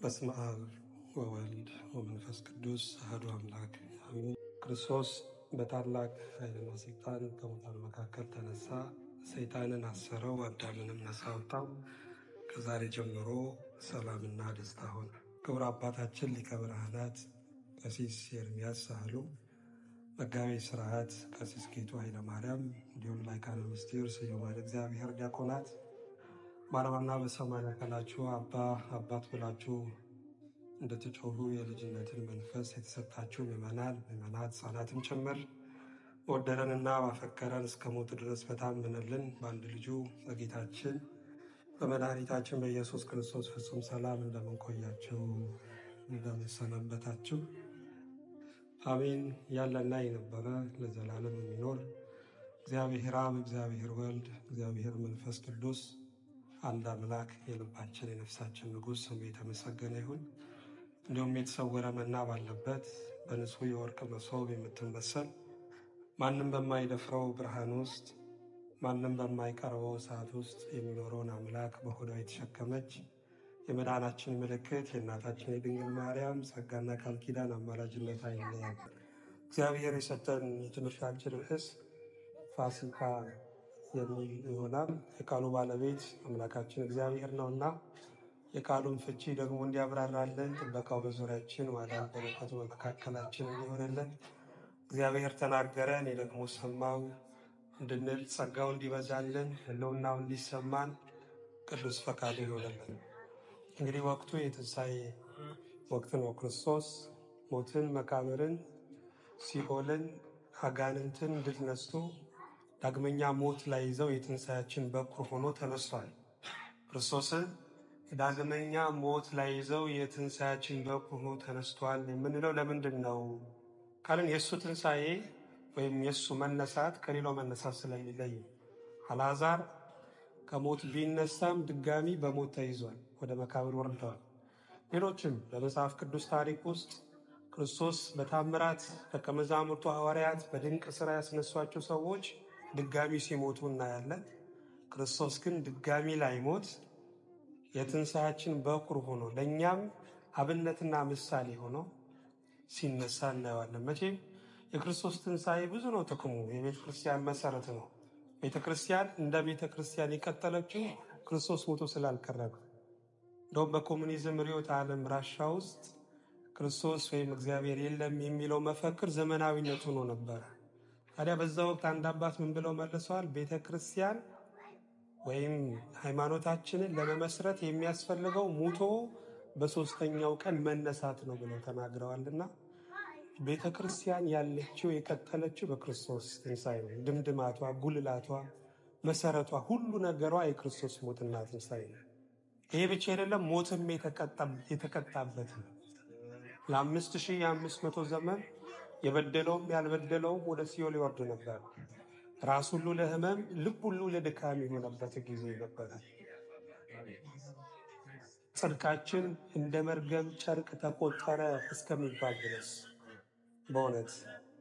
በስመ አብ ወወልድ ወመንፈስ ቅዱስ አሐዱ አምላክ አሜን። ክርስቶስ በታላቅ ኃይልና ስልጣን ከሙታን መካከል ተነሳ፣ ሰይጣንን አሰረው፣ አዳምንም ነፃ አወጣው። ከዛሬ ጀምሮ ሰላምና ደስታ ሆነ። ክቡር አባታችን ሊቀ ብርሃናት ቀሲስ ኤርምያስ ሳህሉ፣ መጋቤ ሥርዓት ቀሲስ ጌቱ ኃይለማርያም፣ እንዲሁም ላይካነ ምስጢር ስዩማን እግዚአብሔር ዲያቆናት፣ በአርባና በሰማንያ ቀናችሁ አባት ብላችሁ እንድትጮሁ የልጅነትን መንፈስ የተሰጣችሁ ምዕመናን፣ ምዕመናት፣ ሕፃናትም ጭምር ወደረንና ባፈቀረን እስከ ሞት ድረስ በታመነልን በአንድ ልጁ በጌታችን በመድኃኒታችን በኢየሱስ ክርስቶስ ፍጹም ሰላም እንደምንቆያችሁ እንደምንሰነበታችሁ አሜን። ያለና የነበረ ለዘላለም የሚኖር እግዚአብሔር አብ፣ እግዚአብሔር ወልድ፣ እግዚአብሔር መንፈስ ቅዱስ አንድ አምላክ የልባችን የነፍሳችን ንጉሥ ስሙ የተመሰገነ ይሁን። እንዲሁም የተሰወረ መና ባለበት በንጹሕ የወርቅ መሶብ የምትመሰል ማንም በማይደፍረው ብርሃን ውስጥ ማንም በማይቀርበው እሳት ውስጥ የሚኖረውን አምላክ በሆዷ የተሸከመች የመዳናችን ምልክት የእናታችን የድንግል ማርያም ጸጋና ቃል ኪዳን አማላጅነት አይለያል። እግዚአብሔር የሰጠን የትምህርታችን ርዕስ ፋሲካ የሚል ይሆናል። የቃሉ ባለቤት አምላካችን እግዚአብሔር ነውና የቃሉን ፍቺ ደግሞ እንዲያብራራለን፣ ጥበቃው በዙሪያችን ማዳን በረከቱ በመካከላችን እንዲሆንልን እግዚአብሔር ተናገረ እኔ ደግሞ ሰማሁ እንድንል ጸጋው እንዲበዛልን ሕልውናው እንዲሰማን ቅዱስ ፈቃዱ ይሆንልን። እንግዲህ ወቅቱ የትንሣኤ ወቅት ነው። ክርስቶስ ሞትን፣ መቃብርን፣ ሲኦልን፣ አጋንንትን ድል ነስቶ ዳግመኛ ሞት ላይ ይዘው የትንሣኤያችን በኩር ሆኖ ተነስቷል። ክርስቶስን ዳግመኛ ሞት ላይ ይዘው የትንሣኤያችን በኩር ሆኖ ተነስቷል የምንለው ለምንድን ነው ካልን የእሱ ትንሣኤ ወይም የእሱ መነሳት ከሌላው መነሳት ስለሚለይ። አልዓዛር ከሞት ቢነሳም ድጋሚ በሞት ተይዟል፣ ወደ መቃብር ወርደዋል። ሌሎችም በመጽሐፍ ቅዱስ ታሪክ ውስጥ ክርስቶስ በታምራት ደቀ መዛሙርቱ ሐዋርያት በድንቅ ሥራ ያስነሷቸው ሰዎች ድጋሚ ሲሞቱ እናያለን። ክርስቶስ ግን ድጋሚ ላይሞት የትንሣኤያችን በኩር ሆኖ ለእኛም አብነትና ምሳሌ ሆኖ ሲነሳ እናየዋለን። መቼም የክርስቶስ ትንሣኤ ብዙ ነው ጥቅሙ። የቤተ ክርስቲያን መሰረት ነው። ቤተ ክርስቲያን እንደ ቤተ ክርስቲያን የቀጠለችው ክርስቶስ ሞቶ ስላልቀረበ። እንደውም በኮሙኒዝም ርዕዮተ ዓለም ራሻ ውስጥ ክርስቶስ ወይም እግዚአብሔር የለም የሚለው መፈክር ዘመናዊነት ሆኖ ነበረ። ታዲያ በዛ ወቅት አንድ አባት ምን ብለው መልሰዋል? ቤተ ክርስቲያን ወይም ሃይማኖታችንን ለመመስረት የሚያስፈልገው ሙቶ በሦስተኛው ቀን መነሳት ነው ብለው ተናግረዋልና ቤተ ክርስቲያን ያለችው የቀጠለችው በክርስቶስ ትንሣኤ ነው። ድምድማቷ፣ ጉልላቷ፣ መሰረቷ፣ ሁሉ ነገሯ የክርስቶስ ሞትና ትንሣኤ ነው። ይሄ ብቻ አይደለም፣ ሞትም የተቀጣበት ነው። ለ5500 ዘመን የበደለውም ያልበደለውም ወደ ሲኦል ይወርድ ነበር። ራስ ሁሉ ለሕመም ልብ ሁሉ ለድካም የሆነበት ጊዜ ነበረ። ጽድቃችን እንደ መርገም ጨርቅ ተቆጠረ እስከሚባል ድረስ በእውነት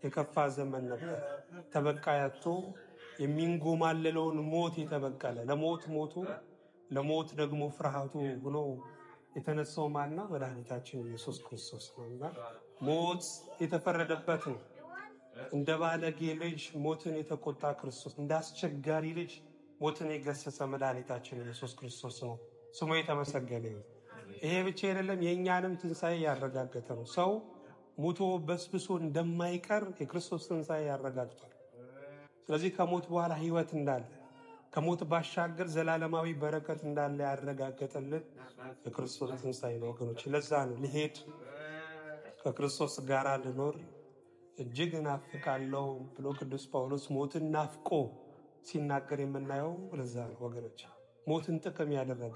የከፋ ዘመን ነበር። ተበቃይ አጥቶ የሚንጎማለለውን ሞት የተበቀለ ለሞት ሞቱ ለሞት ደግሞ ፍርሃቱ ሆኖ የተነሳው ማና መድኃኒታችን ኢየሱስ ክርስቶስ ነውና ሞት የተፈረደበት ነው። እንደ ባለጌ ልጅ ሞትን የተቆጣ ክርስቶስ፣ እንደ አስቸጋሪ ልጅ ሞትን የገሰጸ መድኃኒታችን ኢየሱስ ክርስቶስ ነው። ስሙ የተመሰገነ ይሁን። ይሄ ብቻ አይደለም፣ የእኛንም ትንሣኤ ያረጋገጠ ነው። ሰው ሙቶ በስብሶ እንደማይቀር የክርስቶስ ትንሣኤ ያረጋግጧል። ስለዚህ ከሞት በኋላ ሕይወት እንዳለ፣ ከሞት ባሻገር ዘላለማዊ በረከት እንዳለ ያረጋገጠልን የክርስቶስ ትንሣኤ ነው ወገኖች። ለዛ ነው ልሄድ ከክርስቶስ ጋር ልኖር እጅግ እናፍቃለሁ ብሎ ቅዱስ ጳውሎስ ሞትን ናፍቆ ሲናገር የምናየው ለዛ ነው ወገኖች። ሞትን ጥቅም ያደረገ፣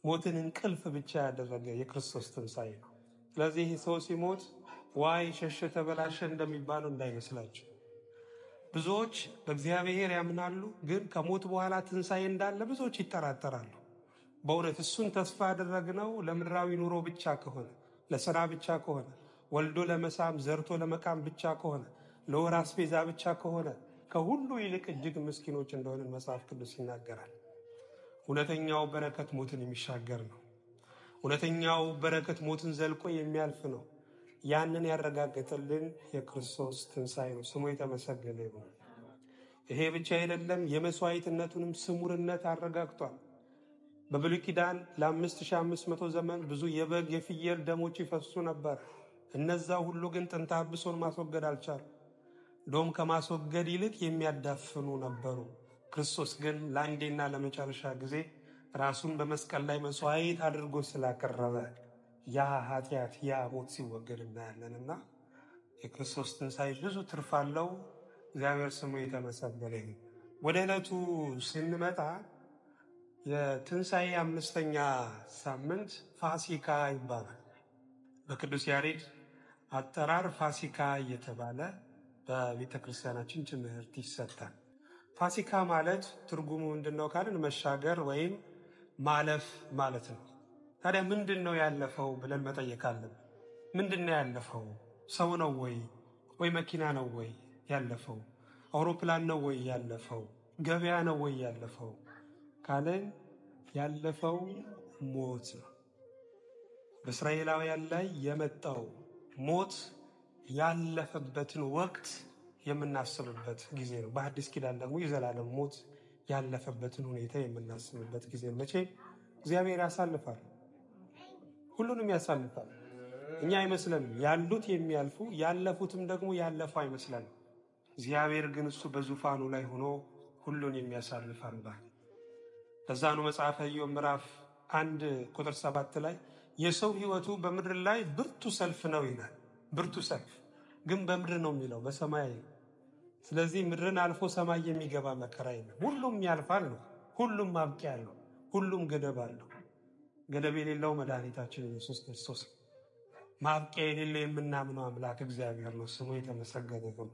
ሞትን እንቅልፍ ብቻ ያደረገ የክርስቶስ ትንሣኤ ነው። ስለዚህ ሰው ሲሞት ዋይ ሸሸ ተበላሸ እንደሚባለው እንዳይመስላቸው። ብዙዎች በእግዚአብሔር ያምናሉ፣ ግን ከሞት በኋላ ትንሣኤ እንዳለ ብዙዎች ይጠራጠራሉ። በእውነት እሱን ተስፋ ያደረግነው ለምድራዊ ኑሮ ብቻ ከሆነ፣ ለሥራ ብቻ ከሆነ፣ ወልዶ ለመሳም ዘርቶ ለመቃም ብቻ ከሆነ፣ ለወር አስቤዛ ብቻ ከሆነ ከሁሉ ይልቅ እጅግ ምስኪኖች እንደሆንን መጽሐፍ ቅዱስ ይናገራል። እውነተኛው በረከት ሞትን የሚሻገር ነው። እውነተኛው በረከት ሞትን ዘልቆ የሚያልፍ ነው። ያንን ያረጋገጠልን የክርስቶስ ትንሣኤ ነው። ስሙ የተመሰገነ ይሁን። ይሄ ብቻ አይደለም፣ የመስዋዕትነቱንም ስሙርነት አረጋግጧል። በብሉይ ኪዳን ለ5500 ዘመን ብዙ የበግ የፍየል ደሞች ይፈሱ ነበር። እነዛ ሁሉ ግን ጥንተ አብሶን ማስወገድ አልቻሉም። እንደውም ከማስወገድ ይልቅ የሚያዳፍኑ ነበሩ። ክርስቶስ ግን ለአንዴና ለመጨረሻ ጊዜ ራሱን በመስቀል ላይ መስዋዕት አድርጎ ስላቀረበ ያ ኃጢአት ያ ሞት ሲወገድ እናያለንና የክርስቶስ ትንሣኤ ብዙ ትርፍ አለው። እግዚአብሔር ስሙ የተመሰገነ ይሁን። ወደ ዕለቱ ስንመጣ የትንሣኤ 5ኛ ሳምንት ፋሲካ ይባላል። በቅዱስ ያሬድ አጠራር ፋሲካ እየተባለ በቤተ ክርስቲያናችን ትምህርት ይሰጣል። ፋሲካ ማለት ትርጉሙ ምንድነው ካልን መሻገር ወይም ማለፍ ማለት ነው። ታዲያ ምንድነው ያለፈው ብለን መጠየቅ አለብን። ምንድነው ያለፈው? ሰው ነው ወይ መኪና ነው ወይ ያለፈው? አውሮፕላን ነው ወይ ያለፈው? ገበያ ነው ወይ ያለፈው ካልን ያለፈው ሞት ነው። በእስራኤላውያን ላይ የመጣው ሞት ያለፈበትን ወቅት የምናስብበት ጊዜ ነው። በአዲስ ኪዳን ደግሞ የዘላለም ሞት ያለፈበትን ሁኔታ የምናስብበት ጊዜ። መቼ እግዚአብሔር ያሳልፋል፣ ሁሉንም ያሳልፋል። እኛ አይመስለንም፣ ያሉት የሚያልፉ ያለፉትም ደግሞ ያለፉ አይመስለንም። እግዚአብሔር ግን እሱ በዙፋኑ ላይ ሆኖ ሁሉን የሚያሳልፍ አምላክ። ለዛ ነው መጽሐፈ ኢዮብ ምዕራፍ 1:7 ላይ የሰው ሕይወቱ በምድር ላይ ብርቱ ሰልፍ ነው ይላል። ብርቱ ሰልፍ ግን በምድር ነው የሚለው፣ በሰማይ። ስለዚህ ምድርን አልፎ ሰማይ የሚገባ መከራ የለም። ሁሉም ያልፋል ነው። ሁሉም ማብቂያ አለው። ሁሉም ገደብ አለው። ገደብ የሌለው መድኃኒታችን ኢየሱስ ክርስቶስ፣ ማብቂያ የሌለው የምናምነው አምላክ እግዚአብሔር ነው። ስሙ የተመሰገነ ይሁን።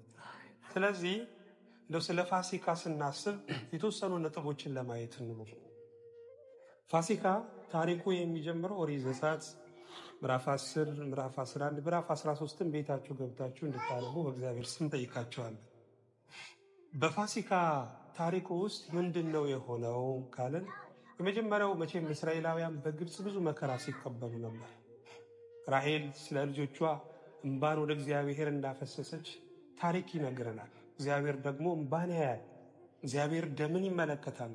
ስለዚህ እንደው ስለ ፋሲካ ስናስብ የተወሰኑ ነጥቦችን ለማየት እንሞክር። ፋሲካ ታሪኩ የሚጀምረው ኦሪት ዘጸአት ምዕራፍ 10፣ ምዕራፍ 11፣ ምዕራፍ 13ን ቤታችሁ ገብታችሁ እንድታነቡ በእግዚአብሔር ስም ጠይቃችኋለሁ። በፋሲካ ታሪኩ ውስጥ ምንድነው የሆነው ካልን የመጀመሪያው መቼም እስራኤላውያን በግብፅ ብዙ መከራ ሲቀበሉ ነበር። ራሔል ስለ ልጆቿ እንባን ወደ እግዚአብሔር እንዳፈሰሰች ታሪክ ይነግረናል። እግዚአብሔር ደግሞ እንባን ያያል። እግዚአብሔር ደምን ይመለከታል።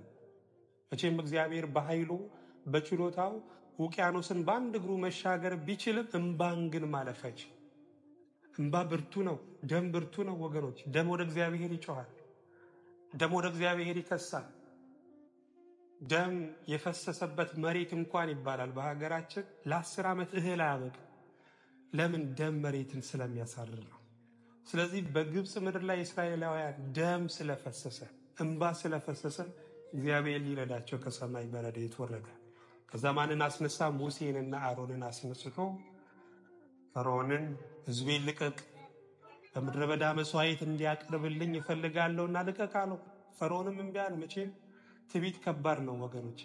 መቼም እግዚአብሔር በኃይሉ በችሎታው ውቅያኖስን በአንድ እግሩ መሻገር ቢችልም እንባን ግን ማለፍ አይችልም። እንባ ብርቱ ነው። ደም ብርቱ ነው ወገኖች። ደም ወደ እግዚአብሔር ይጮሃል። ደም ወደ እግዚአብሔር ይከሳል። ደም የፈሰሰበት መሬት እንኳን ይባላል በሀገራችን ለ10 ዓመት እህል አያበቅም። ለምን? ደም መሬትን ስለሚያሳርር ነው። ስለዚህ በግብፅ ምድር ላይ እስራኤላውያን ደም ስለፈሰሰ እንባ ስለፈሰሰ እግዚአብሔር ሊረዳቸው ከሰማይ በረድኤት ወረደ። ከዛ ማንን አስነሳ? ሙሴንና አሮንን አስነስቶ ፈርዖንን ሕዝቤን ልቀቅ፣ በምድረ በዳ መስዋዕት እንዲያቀርብልኝ እፈልጋለሁና ልቀቅ አለው። ፈርዖንም እምቢ አለ። መቼም ትዕቢት ከባድ ነው ወገኖች።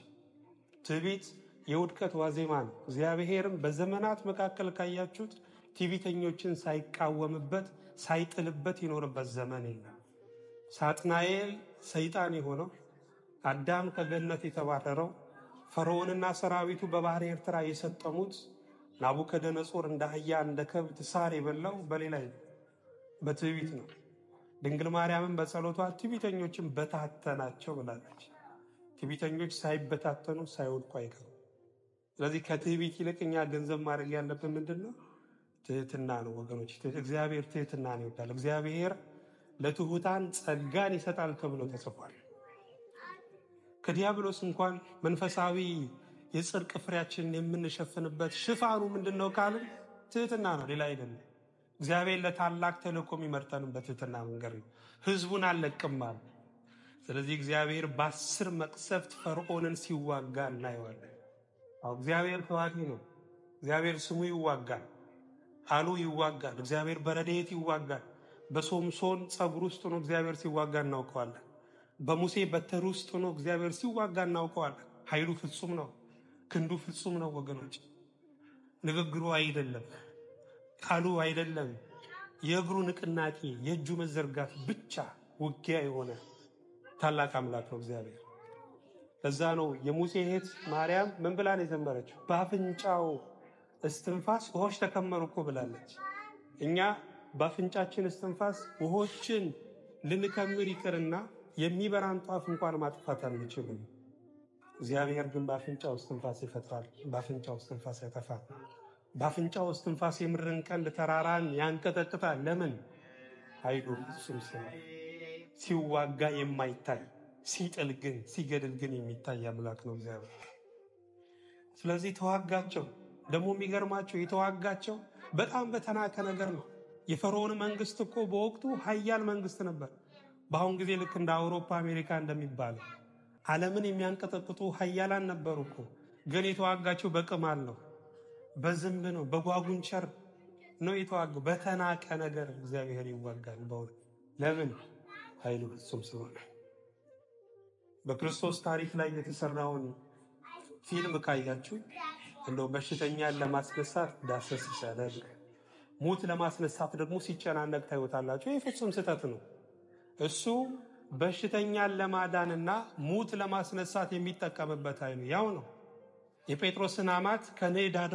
ትዕቢት የውድቀት ዋዜማ ነው። እግዚአብሔርም በዘመናት መካከል ካያችሁት ትዕቢተኞችን ሳይቃወምበት ሳይጥልበት ይኖርበት ዘመን የለም። ሳጥናኤል ሰይጣን የሆነው፣ አዳም ከገነት የተባረረው፣ ፈርዖንና ሰራዊቱ በባህር ኤርትራ የሰጠሙት፣ ናቡከደነጾር እንደ አህያ እንደ ከብት ሳር የበላው በሌላ በትዕቢት ነው። ድንግል ማርያምን በጸሎቷ ትዕቢተኞችን በታተናቸው ብላለች። ትዕቢተኞች ሳይበታተኑ ሳይወድቁ አይቀሩ። ስለዚህ ከትዕቢት ይልቅ እኛ ገንዘብ ማድረግ ያለብን ምንድነው? ትህትና ነው ወገኖች። እግዚአብሔር ትህትና ነው ይወዳል። እግዚአብሔር ለትሑታን ጸጋን ይሰጣል ተብሎ ተጽፏል። ከዲያብሎስ እንኳን መንፈሳዊ የጽድቅ ፍሬያችንን የምንሸፍንበት ሽፋኑ ምንድነው ካልን ትህትና ነው፣ ሌላ አይደለም። እግዚአብሔር ለታላቅ ተልእኮ የሚመርጠን በትህትና መንገድ ነው። ሕዝቡን አልለቅማል። ስለዚህ እግዚአብሔር በ10 መቅሰፍት ፈርዖንን ሲዋጋ እናየዋለን። እግዚአብሔር ተዋጊ ነው። እግዚአብሔር ስሙ ይዋጋል፣ ቃሉ ይዋጋል። እግዚአብሔር በረድኤት ይዋጋል። በሶምሶን ጸጉር ውስጥ ሆኖ እግዚአብሔር ሲዋጋ እናውቀዋለን። በሙሴ በትር ውስጥ ሆኖ እግዚአብሔር ሲዋጋ እናውቀዋለን። ኃይሉ ፍጹም ነው፣ ክንዱ ፍጹም ነው ወገኖች። ንግግሩ አይደለም፣ ቃሉ አይደለም፣ የእግሩ ንቅናቄ የእጁ መዘርጋት ብቻ ውጊያ የሆነ ታላቅ አምላክ ነው እግዚአብሔር። ለዛ ነው የሙሴ እህት ማርያም ምን ብላ ነው የዘመረችው? በአፍንጫው እስትንፋስ ውሆች ተከመሩ እኮ ብላለች። እኛ በአፍንጫችን እስትንፋስ ውሆችን ልንከምር ይቅርና የሚበራን ጧፍ እንኳን ማጥፋት አንችልም። እግዚአብሔር ግን በአፍንጫው እስትንፋስ ይፈጥራል፣ በአፍንጫው እስትንፋስ ያጠፋል። በአፍንጫው እስትንፋስ የምድርን ቀንድ ተራራን ያንቀጠቅጣል። ለምን? ኃይሉ ፍጹም ስለሆነ። ሲዋጋ የማይታይ ሲጥል ግን ሲገድል ግን የሚታይ አምላክ ነው እግዚአብሔር። ስለዚህ ተዋጋቸው። ደግሞ የሚገርማቸው የተዋጋቸው በጣም በተናቀ ነገር ነው። የፈርዖን መንግስት እኮ በወቅቱ ኃያል መንግስት ነበር። በአሁን ጊዜ ልክ እንደ አውሮፓ አሜሪካ እንደሚባለው ዓለምን የሚያንቀጠቅጡ ኃያላን ነበሩ እኮ። ግን የተዋጋቸው በቅማል ነው፣ በዝንብ ነው፣ በጓጉንቸር ነው የተዋጋው። በተናቀ ነገር እግዚአብሔር ይዋጋል በእውነት። ለምን? ኃይሉ ፍጹም ስለሆነ። በክርስቶስ ታሪክ ላይ የተሰራውን ፊልም ካያችሁ እንደው በሽተኛን ለማስነሳት ዳሰስ ሲያደርግ፣ ሙት ለማስነሳት ደግሞ ሲጨናነቅ ታዩታላችሁ። ይህ ፍጹም ስህተት ነው። እሱ በሽተኛን ለማዳንና ሙት ለማስነሳት የሚጠቀምበት ኃይሉ ያው ነው። የጴጥሮስን አማት ከንዕዳዷ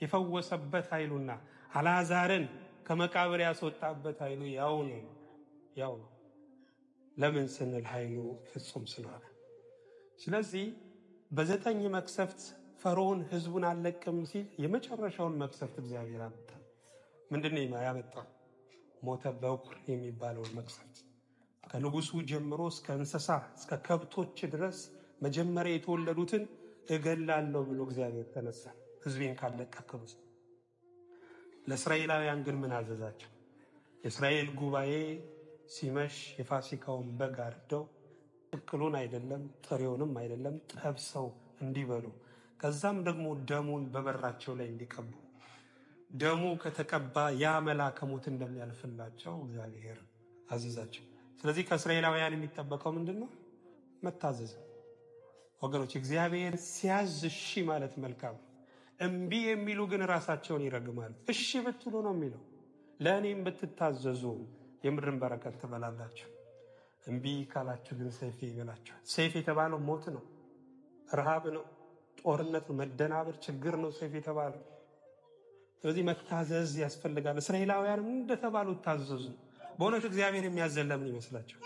የፈወሰበት ኃይሉና አልዓዛርን ከመቃብር ያስወጣበት ኃይሉ ያው ነው። ለምን ስንል ኃይሉ ፍጹም ስለሆነ። ስለዚህ በ9 መቅሰፍት ፈርዖን ህዝቡን አለቅም ሲል የመጨረሻውን መቅሰፍት እግዚአብሔር አመጣ። ምንድነው ያመጣው? ሞተ በኩር የሚባለውን መቅሰፍት። ከንጉሱ ጀምሮ እስከ እንስሳ እስከ ከብቶች ድረስ መጀመሪያ የተወለዱትን እገላለሁ ብሎ እግዚአብሔር ተነሳ። ህዝቤን ካለቀቅም። ለእስራኤላውያን ግን ምን አዘዛቸው? የእስራኤል ጉባኤ ሲመሽ የፋሲካውን በግ አርደው ጥቅሉን አይደለም ጥሬውንም አይደለም ጠብሰው እንዲበሉ፣ ከዛም ደግሞ ደሙን በበራቸው ላይ እንዲቀቡ፣ ደሙ ከተቀባ ያ መልአከ ሞት እንደሚያልፍላቸው እግዚአብሔር አዘዛቸው። ስለዚህ ከእስራኤላውያን የሚጠበቀው ምንድነው? መታዘዝ። ወገኖች እግዚአብሔር ሲያዝ እሺ ማለት መልካም። እምቢ የሚሉ ግን ራሳቸውን ይረግማሉ። እሺ ብትሉ ነው የሚለው። ለእኔም ብትታዘዙ የምድርን በረከት ትበላላችሁ፣ እምቢ ካላችሁ ግን ሰይፍ ይበላችኋል። ሰይፍ የተባለው ሞት ነው፣ ረሃብ ነው፣ ጦርነት ነው፣ መደናበር፣ ችግር ነው ሰይፍ የተባለው። ስለዚህ መታዘዝ ያስፈልጋል። እስራኤላውያን እንደተባሉ ታዘዙ። በእውነት እግዚአብሔር የሚያዘን ለምን ይመስላችሁ?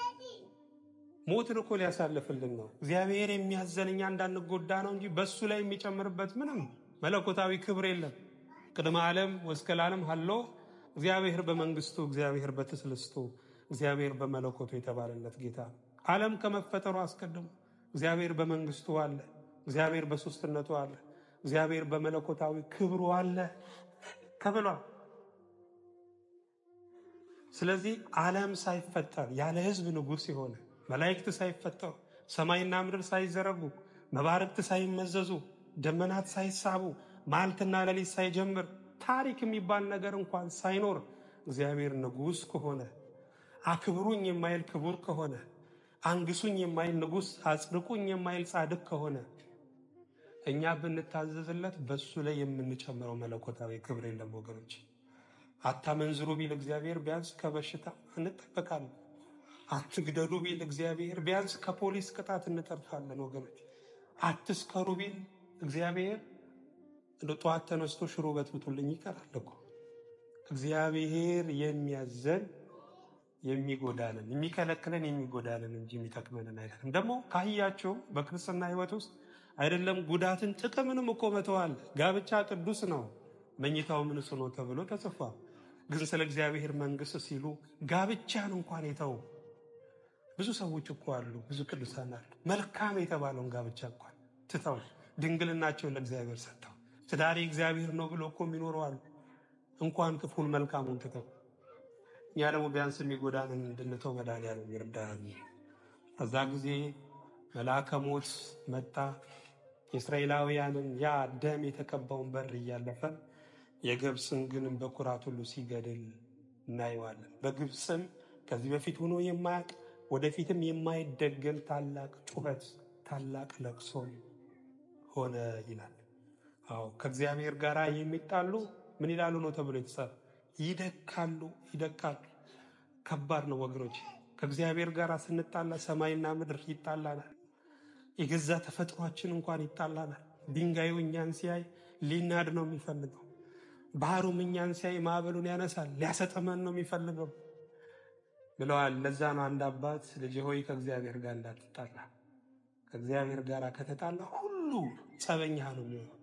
ሞትን እኮ ሊያሳልፍልን ነው። እግዚአብሔር የሚያዘን እኛ እንዳንጎዳ ነው እንጂ በሱ ላይ የሚጨምርበት ምንም መለኮታዊ ክብር የለም። ቅድመ ዓለም ወእስከ ለዓለም ሀሎ እግዚአብሔር በመንግስቱ፣ እግዚአብሔር በትስልስቱ፣ እግዚአብሔር በመለኮቱ የተባለለት ጌታ። ዓለም ከመፈጠሩ አስቀድሞ እግዚአብሔር በመንግስቱ አለ፣ እግዚአብሔር በሶስትነቱ አለ፣ እግዚአብሔር በመለኮታዊ ክብሩ አለ ተብሏል። ስለዚህ ዓለም ሳይፈጠር ያለ ህዝብ ንጉስ የሆነ መላእክት ሳይፈጠሩ ሰማይና ምድር ሳይዘረጉ መባረክት ሳይመዘዙ ደመናት ሳይሳቡ መዓልትና ሌሊት ሳይጀምር ታሪክ የሚባል ነገር እንኳን ሳይኖር እግዚአብሔር ንጉስ ከሆነ፣ አክብሩኝ የማይል ክቡር ከሆነ፣ አንግሱኝ የማይል ንጉስ፣ አጽድቁኝ የማይል ጻድቅ ከሆነ እኛ ብንታዘዝለት በሱ ላይ የምንጨምረው መለኮታዊ ክብር የለም ወገኖች። አታመንዝሩ ቢል እግዚአብሔር ቢያንስ ከበሽታ እንጠበቃለን። አትግደሉ ቢል እግዚአብሔር ቢያንስ ከፖሊስ ቅጣት እንተርፋለን ወገኖች። አትስከሩ ቢል እግዚአብሔር እንደ ጠዋት ተነስቶ ሽሮ በጥብጡልኝ ይቀራል እኮ። እግዚአብሔር የሚያዘን የሚጎዳንን፣ የሚከለክለን የሚጎዳንን እንጂ የሚጠቅመንን አይደለም። ደግሞ ካያቸው በክርስትና ህይወት ውስጥ አይደለም ጉዳትን ጥቅምንም እኮ መተዋል። ጋብቻ ቅዱስ ነው፣ መኝታው ምንሱ ነው ተብሎ ተጽፏል። ግን ስለ እግዚአብሔር መንግስት ሲሉ ጋብቻን እንኳን የተው ብዙ ሰዎች እኮ አሉ፣ ብዙ ቅዱሳን አሉ። መልካም የተባለውን ጋብቻ እንኳን ትተው ድንግልናቸውን ለእግዚአብሔር ሰጥተው ትዳሪ እግዚአብሔር ነው ብሎ እኮ የሚኖሩ አሉ። እንኳን ክፉን መልካሙን ትተው። እኛ ደግሞ ቢያንስ የሚጎዳንን እንድንተው መድኃኒዓለም ይርዳን። ከዛ ጊዜ መልአከ ሞት መጣ። የእስራኤላውያንን ያ ደም የተቀባውን በር እያለፈ የግብፅን ግን በኩራት ሁሉ ሲገድል እናየዋለን። በግብፅም ከዚህ በፊት ሆኖ የማያውቅ ወደፊትም የማይደገም ታላቅ ጩኸት፣ ታላቅ ለቅሶ ሆነ ይላል። አዎ ከእግዚአብሔር ጋር የሚጣሉ ምን ይላሉ ነው ተብሎ የተጻፈ? ይደካሉ። ከባድ ነው ወገኖች። ከእግዚአብሔር ጋር ስንጣላ ሰማይና ምድር ይጣላናል። የገዛ ተፈጥሯችን እንኳን ይጣላናል። ድንጋዩ እኛን ሲያይ ሊናድ ነው የሚፈልገው። ባህሩም እኛን ሲያይ ማዕበሉን ያነሳል፣ ሊያሰጠመን ነው የሚፈልገው ብለዋል። ለዛ ነው አንድ አባት ልጅ ሆይ ከእግዚአብሔር ጋር እንዳትጣላ፣ ከእግዚአብሔር ጋር ከተጣላ ሁሉ ጸበኛ ነው የሚሆነው፣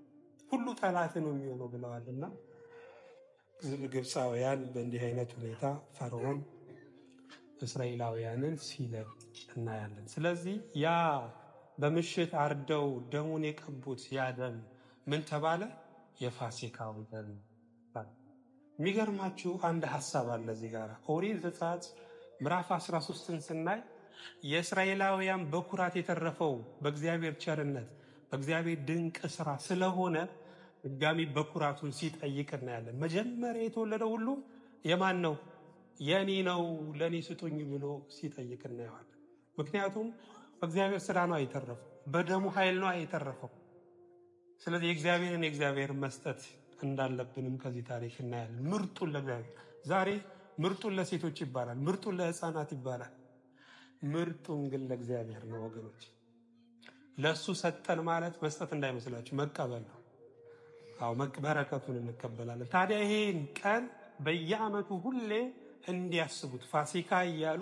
ሁሉ ጠላት ነው የሚሆነው ብለዋልና ግብፃውያን በእንዲህ አይነት ሁኔታ ፈርዖን እስራኤላውያንን ሲለቅ እናያለን። ስለዚህ ያ በምሽት አርደው ደሙን የቀቡት ያ ደም ምን ተባለ? የፋሲካው ደም። የሚገርማችሁ አንድ ሐሳብ አለ እዚህ ጋር። ኦሪት ዘጸአት ምዕራፍ 13ን ስናይ የእስራኤላውያን በኩራት የተረፈው በእግዚአብሔር ቸርነት በእግዚአብሔር ድንቅ ስራ ስለሆነ ድጋሚ በኩራቱን ሲጠይቅ እናያለን። መጀመሪያ የተወለደው ሁሉ የማን ነው? የኔ ነው፣ ለኔ ስጡኝ ብሎ ሲጠይቅ እናየዋለን። ምክንያቱም በእግዚአብሔር ስራ ነው የተረፈው፣ በደሙ ኃይል ነው የተረፈው። ስለዚህ የእግዚአብሔር መስጠት እንዳለብንም ከዚህ ታሪክ እናያለን። ምርጡን ለእግዚአብሔር። ዛሬ ምርጡን ለሴቶች ይባላል፣ ምርጡን ለህፃናት ይባላል። ምርጡን ግን ለእግዚአብሔር ነው ወገኖች። ለሱ ሰጠን ማለት መስጠት እንዳይመስላችሁ መቀበል ነው። አዎ በረከቱን እንቀበላለን። ታዲያ ይሄን ቀን በየዓመቱ ሁሌ እንዲያስቡት ፋሲካ እያሉ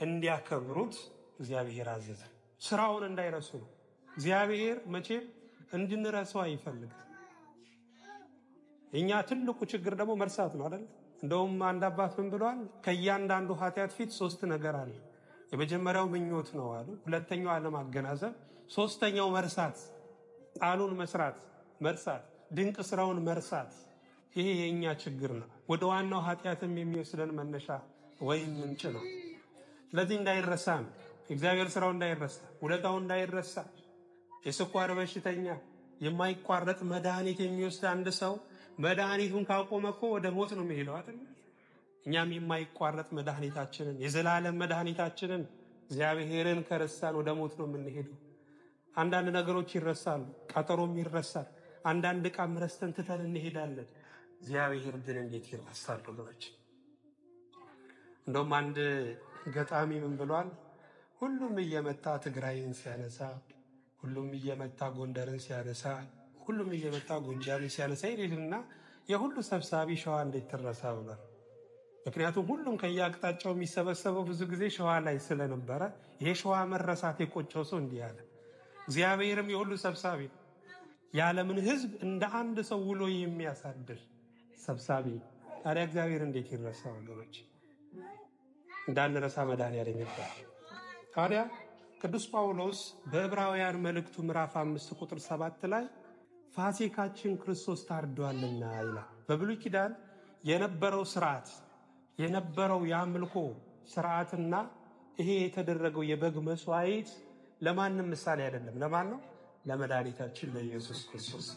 እንዲያከብሩት እግዚአብሔር አዘዘ። ስራውን እንዳይረሱ ነው። እግዚአብሔር መቼም እንድንረሳው አይፈልግም። እኛ ትልቁ ችግር ደግሞ መርሳት ነው አይደል? እንደውም አንድ አባት ምን ብሏል? ከእያንዳንዱ ኃጢአት ፊት 3 ነገር አለ። የመጀመሪያው ምኞት ነው አሉ። ሁለተኛው አለማገናዘብ፣ ሶስተኛው መርሳት፣ ቃሉን መርሳት፣ ድንቅ ስራውን መርሳት። ይሄ የኛ ችግር ነው። ወደ ዋናው ኃጢአትም የሚወስደን መነሻ ወይም ምንጭ ነው። ስለዚህ እንዳይረሳ ነው። እግዚአብሔር ስራው እንዳይረሳ፣ ውለታው እንዳይረሳ። የስኳር በሽተኛ የማይቋረጥ መድኃኒት የሚወስድ አንድ ሰው መድኃኒቱን ካቆመ እኮ ወደ ሞት ነው የሚሄደው አይደል? እኛም የማይቋረጥ መድኃኒታችንን የዘላለም መድኃኒታችንን እግዚአብሔርን ከረሳን ወደ ሞት ነው የምንሄደው። አንዳንድ ነገሮች ይረሳሉ፣ ቀጠሮም ይረሳል። አንዳንድ ዕቃም ረስተን ትተን እንሄዳለን። እግዚአብሔር ግን እንዴት ይረሳል ወገኖች? እንደውም አንድ ገጣሚ ምን ብሏል? ሁሉም እየመጣ ትግራይን ሲያነሳ፣ ሁሉም እየመጣ ጎንደርን ሲያነሳ፣ ሁሉም እየመጣ ጎጃምን ሲያነሳ ይልና የሁሉ ሰብሳቢ ሸዋ እንዴት ትረሳ ብሏል። ምክንያቱም ሁሉም ከየአቅጣጫው የሚሰበሰበው ብዙ ጊዜ ሸዋ ላይ ስለነበረ ይሄ ሸዋ መረሳት የቆጨው ሰው እንዲህ አለ። እግዚአብሔርም የሁሉ ሰብሳቢ ነው። የዓለምን ሕዝብ እንደ አንድ ሰው ውሎ የሚያሳድር ሰብሳቢ። ታዲያ እግዚአብሔር እንዴት ይረሳ ወገኖች? እንዳንረሳ መድኃኒዓለም ይባል። ታዲያ ቅዱስ ጳውሎስ በዕብራውያን መልእክቱ ምዕራፍ 5 ቁጥር 7 ላይ ፋሲካችን ክርስቶስ ታርዷልና ይላል። በብሉይ ኪዳን የነበረው ስርዓት የነበረው የአምልኮ ስርዓትና ይሄ የተደረገው የበግ መስዋዕት ለማንም ምሳሌ አይደለም። ለማን ነው? ለመድኃኒታችን ለኢየሱስ ክርስቶስ።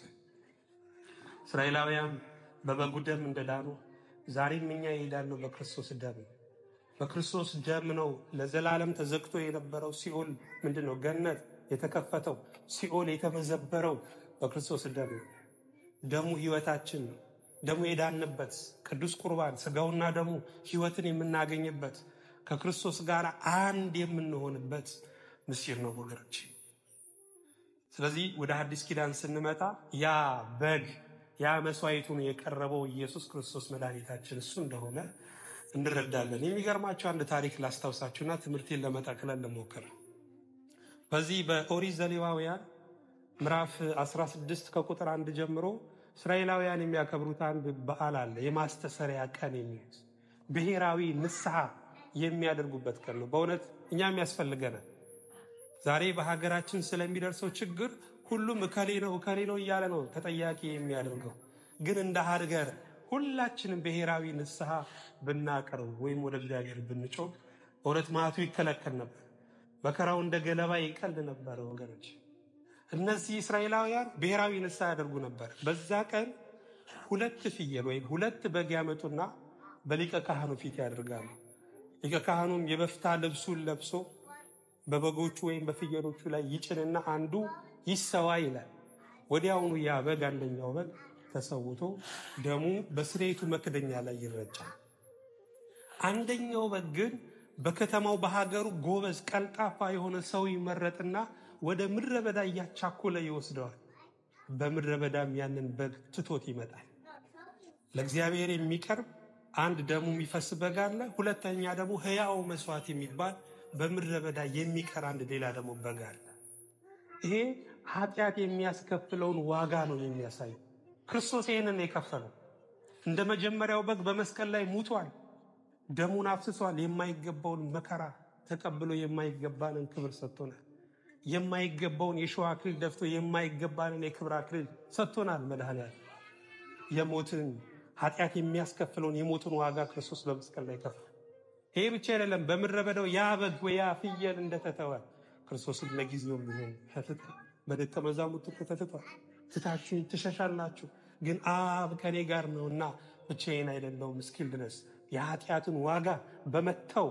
እስራኤላውያን በበጉ ደም እንደዳኑ ዛሬም እኛ የዳነው በክርስቶስ ደም ነው። በክርስቶስ ደም ነው ለዘላለም ተዘግቶ የነበረው ሲኦል ምንድነው? ገነት የተከፈተው፣ ሲኦል የተመዘበረው በክርስቶስ ደም ነው። ደሙ ህይወታችን ነው። ደሙ የዳንበት ቅዱስ ቁርባን ስጋውና ደሙ ህይወትን የምናገኝበት ከክርስቶስ ጋር አንድ የምንሆንበት ምስጢር ነው ወገኖች። ስለዚህ ወደ አዲስ ኪዳን ስንመጣ ያ በግ ያ መስዋዕቱን የቀረበው ኢየሱስ ክርስቶስ መድኃኒታችን እሱ እንደሆነ እንረዳለን። የሚገርማችሁ አንድ ታሪክ ላስታውሳችሁና ትምህርቴን ለመጠቅለል ልሞክር። በዚህ በኦሪት ዘሌዋውያን ምዕራፍ 16 ከቁጥር 1 ጀምሮ እስራኤላውያን የሚያከብሩት አንድ በዓል አለ። የማስተሰሪያ ቀን የሚሉት ብሔራዊ ንስሐ የሚያደርጉበት ቀን ነው። በእውነት እኛም ያስፈልገናል። ዛሬ በሀገራችን ስለሚደርሰው ችግር ሁሉም እከሌ ነው እያለ ነው ተጠያቂ የሚያደርገው። ግን እንደ ሀገር ሁላችንም ብሔራዊ ንስሐ ብናቀርብ ወይም ወደ እግዚአብሔር ብንጮህ በእውነት ማቱ ይከለከል ነበር። መከራው እንደ ገለባ ይቀል ነበር ወገኖች። እነዚህ እስራኤላውያን ብሔራዊ ንስሐ ያደርጉ ነበር። በዛ ቀን 2 ፍየል ወይም 2 በግ ያመጡና በሊቀ ካህኑ ፊት ያደርጋሉ። ሊቀ ካህኑም የበፍታ ልብሱን ለብሶ በበጎቹ ወይም በፍየሎቹ ላይ ይጭንና አንዱ ይሰዋ ይላል። ወዲያውኑ ያ በግ አንደኛው በግ ተሰውቶ ደሙ በስርየቱ መክደኛ ላይ ይረጫል። አንደኛው በግ ግን በከተማው በሀገሩ ጎበዝ ቀልጣፋ የሆነ ሰው ይመረጥና ወደ ምድረ በዳ እያቻኮለ ይወስደዋል። በምድረ በዳም ያንን በግ ትቶት ይመጣል። ለእግዚአብሔር የሚቀርብ አንድ ደሙ የሚፈስ በግ አለ። ሁለተኛ ደግሞ ሕያው መስዋዕት የሚባል በምድረ በዳ የሚቀር አንድ ሌላ ደግሞ በግ አለ። ይሄ ኃጢአት የሚያስከፍለውን ዋጋ ነው የሚያሳየው። ክርስቶስ ይህንን የከፈለው እንደ መጀመሪያው በግ በመስቀል ላይ ሙቷል፣ ደሙን አፍስሷል። የማይገባውን መከራ ተቀብሎ የማይገባንን ክብር ሰጥቶናል። የማይገባውን የሸዋ አክሊል ደፍቶ የማይገባንን የክብር አክሊል ሰጥቶናል። መድኃኒዓለም የሞትን ኃጢአት የሚያስከፍለውን የሞትን ዋጋ ክርስቶስ በመስቀል ላይ ከፈለ። ይሄ ብቻ አይደለም። በምድረ በዳው ያ በግ ወይ ያ ፍየል እንደተተወ ክርስቶስን ለጊዜው ቢሆን ተትቷል። በደቀ መዛሙርቱ ተትቷል። ትታችሁኝ ትሸሻላችሁ፣ ግን አብ ከኔ ጋር ነውና ብቻዬን አይደለሁም እስኪል ድረስ የኃጢአትን ዋጋ በመተው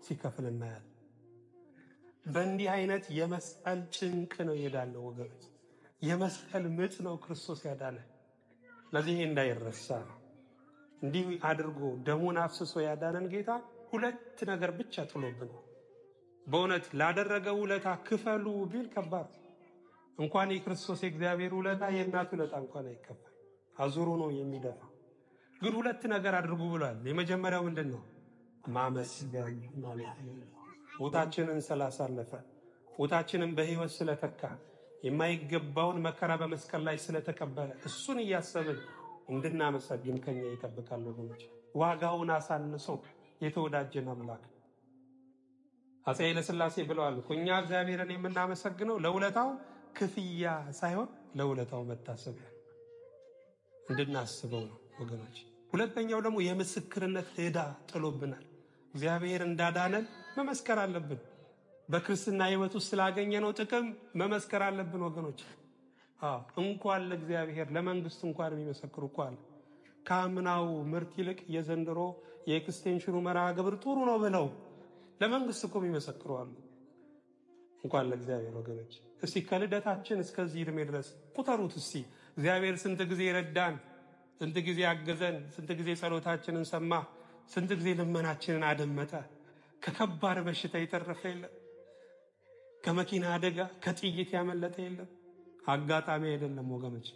ሲከፍል እናያለን። በእንዲህ አይነት የመስቀል ጭንቅ ነው የዳነው ወገኖች። የመስቀል ምጥ ነው ክርስቶስ ያዳነ። ለዚህ እንዳይረሳ እንዲህ አድርጎ ደሙን አፍስሶ ያዳነን ጌታ ሁለት ነገር ብቻ ጥሎብን። በእውነት ላደረገው ውለታ ክፈሉ ቢል ከባድ። እንኳን የክርስቶስ የእግዚአብሔር ውለታ የእናት ውለታ እንኳን አይከፈል፣ አዙሮ ነው የሚደፋው። ግን ሁለት ነገር አድርጉ ብሏል። የመጀመሪያው ምንድን ነው? ማመስገን ማለት ነው። ሞታችንን ስላሳለፈ፣ ሞታችንን በሕይወት ስለተካ፣ የማይገባውን መከራ በመስቀል ላይ ስለተቀበለ እሱን እያሰብን እንድናመሰግን ከኛ ይጠብቃል ወገኖች። ዋጋውን አሳንሶ የተወዳጀን አምላክ አፄ ኃይለ ሥላሴ ብለዋል እኮ እኛ እግዚአብሔርን የምናመሰግነው ለውለታው ክፍያ ሳይሆን ለውለታው መታሰቢያ እንድናስበው ነው ወገኖች። ሁለተኛው ደግሞ የምስክርነት ዕዳ ጥሎብናል። እግዚአብሔር እንዳዳነን መመስከር አለብን። በክርስትና ሕይወት ውስጥ ስላገኘነው ጥቅም መመስከር አለብን ወገኖች። እንኳን ለእግዚአብሔር ለመንግስት እንኳን የሚመሰክሩ እኮ አለ። ከአምናው ምርት ይልቅ የዘንድሮ የኤክስቴንሽኑ መርሃ ግብር ጥሩ ነው ብለው ለመንግስት እኮ የሚመሰክሩ አሉ። እንኳን ለእግዚአብሔር ወገኖች። እስቲ ከልደታችን እስከዚህ ዕድሜ ድረስ ቁጠሩት እስቲ። እግዚአብሔር ስንት ጊዜ ረዳን፣ ስንት ጊዜ አገዘን፣ ስንት ጊዜ ጸሎታችንን ሰማ፣ ስንት ጊዜ ልመናችንን አደመጠ። ከከባድ በሽታ የተረፈ የለም፣ ከመኪና አደጋ ከጥይት ያመለጠ የለም። አጋጣሚ አይደለም ወገኖች፣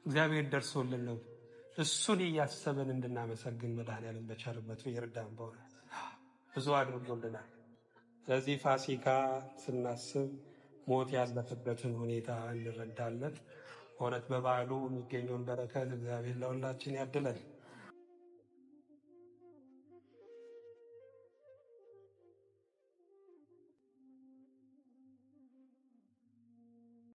እግዚአብሔር ደርሶልን ነው። እሱን እያሰበን እንድናመሰግን መድኃኒዓለም በቸርነቱ ይርዳን። በእውነት ብዙ አድርጎልናል። ስለዚህ ፋሲካ ስናስብ ሞት ያለፈበትን ሁኔታ እንረዳለን። በእውነት በበዓሉ የሚገኘውን በረከት እግዚአብሔር ለሁላችን ያድለን።